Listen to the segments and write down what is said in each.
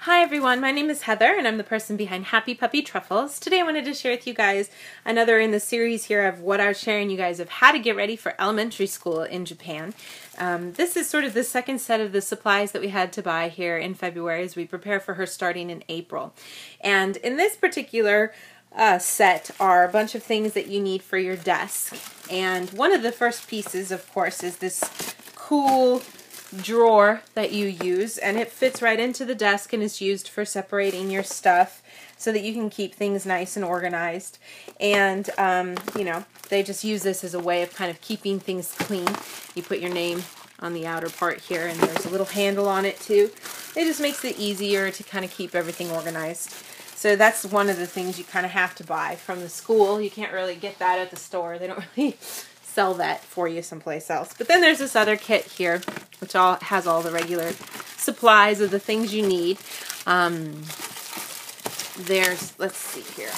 Hi everyone, my name is Heather and I'm the person behind Happy Puppy Truffles. Today I wanted to share with you guys another in the series here of what I was sharing you guys of how to get ready for elementary school in Japan. This is sort of the second set of the supplies that we had to buy here in February as we prepare for her starting in April. And in this particular set are a bunch of things that you need for your desk. And one of the first pieces, of course, is this cool drawer that you use, and it fits right into the desk and is used for separating your stuff so that you can keep things nice and organized. And you know, they just use this as a way of kind of keeping things clean. You put your name on the outer part here, and there's a little handle on it too. It just makes it easier to kind of keep everything organized. So that's one of the things you kind of have to buy from the school. You can't really get that at the store. They don't really sell that for you someplace else. But then there's this other kit here, which has all the regular supplies of the things you need. Let's see here.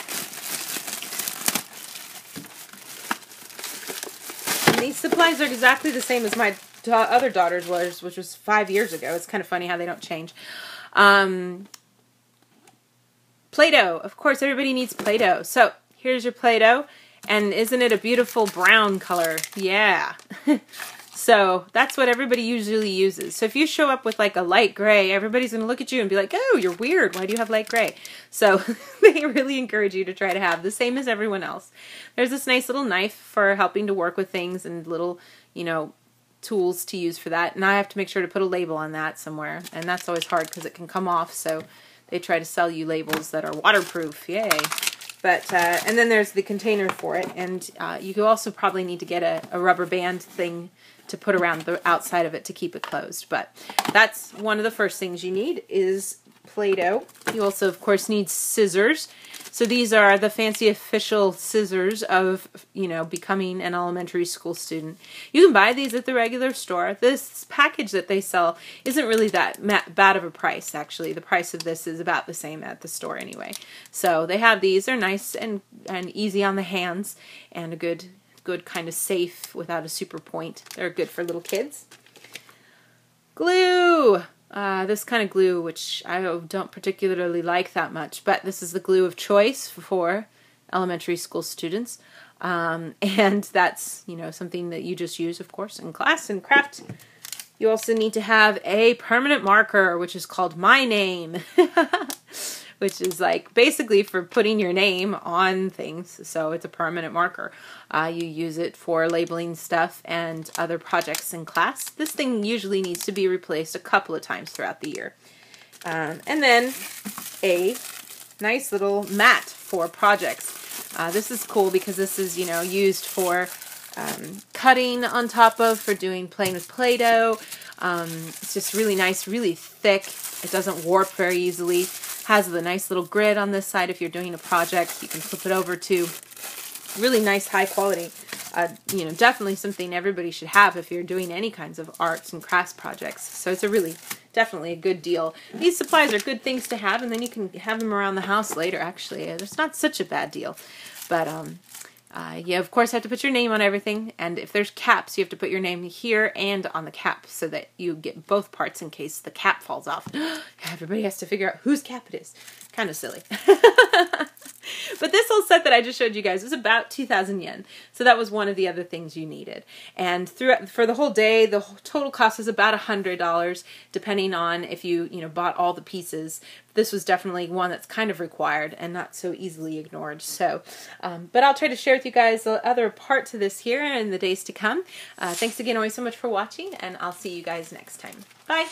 And these supplies are exactly the same as my other daughter's was, which was 5 years ago. It's kind of funny how they don't change. Play-Doh. Of course, everybody needs Play-Doh. So here's your Play-Doh. And isn't it a beautiful brown color? Yeah. So that's what everybody usually uses. So if you show up with like a light gray, everybody's going to look at you and be like, oh, you're weird. Why do you have light gray? So they really encourage you to try to have the same as everyone else. There's this nice little knife for helping to work with things and little, you know, tools to use for that. And I have to make sure to put a label on that somewhere. And that's always hard because it can come off. So they try to sell you labels that are waterproof. Yay. But, and then there's the container for it, and you could also probably need to get a rubber band thing to put around the outside of it to keep it closed. But that's one of the first things you need is Play-Doh. You also, of course, need scissors. So these are the fancy official scissors of, you know, becoming an elementary school student. You can buy these at the regular store. This package that they sell isn't really that bad of a price, actually. The price of this is about the same at the store anyway. So they have these. They're nice and easy on the hands and a good kind of safe without a super point. They're good for little kids. Glue! This kind of glue, which I don't particularly like that much, but this is the glue of choice for elementary school students. And that's, you know, something that you just use, of course, in class and craft. You also need to have a permanent marker, which is called My Name, which is like basically for putting your name on things. So it's a permanent marker. You use it for labeling stuff and other projects in class. This thing usually needs to be replaced a couple of times throughout the year. And then a nice little mat for projects. This is cool because this is, you know, used for cutting on top of, for playing with Play-Doh. It's just really nice, really thick. It doesn't warp very easily. Has the nice little grid on this side if you're doing a project. You can flip it over to really nice, high quality. You know, definitely something everybody should have if you're doing any kinds of arts and crafts projects. So it's definitely a good deal. These supplies are good things to have, and then you can have them around the house later, actually. It's not such a bad deal. But, you, of course, have to put your name on everything, and if there's caps, you have to put your name here and on the cap so that you get both parts in case the cap falls off. Everybody has to figure out whose cap it is. Kind of silly. But this whole set that I just showed you guys was about 2,000 yen. So that was one of the other things you needed. And for the whole day, the total cost is about $100, depending on if you bought all the pieces. This was definitely one that's kind of required and not so easily ignored. So, but I'll try to share with you guys the other part to this here in the days to come. Thanks again always so much for watching, and I'll see you guys next time. Bye!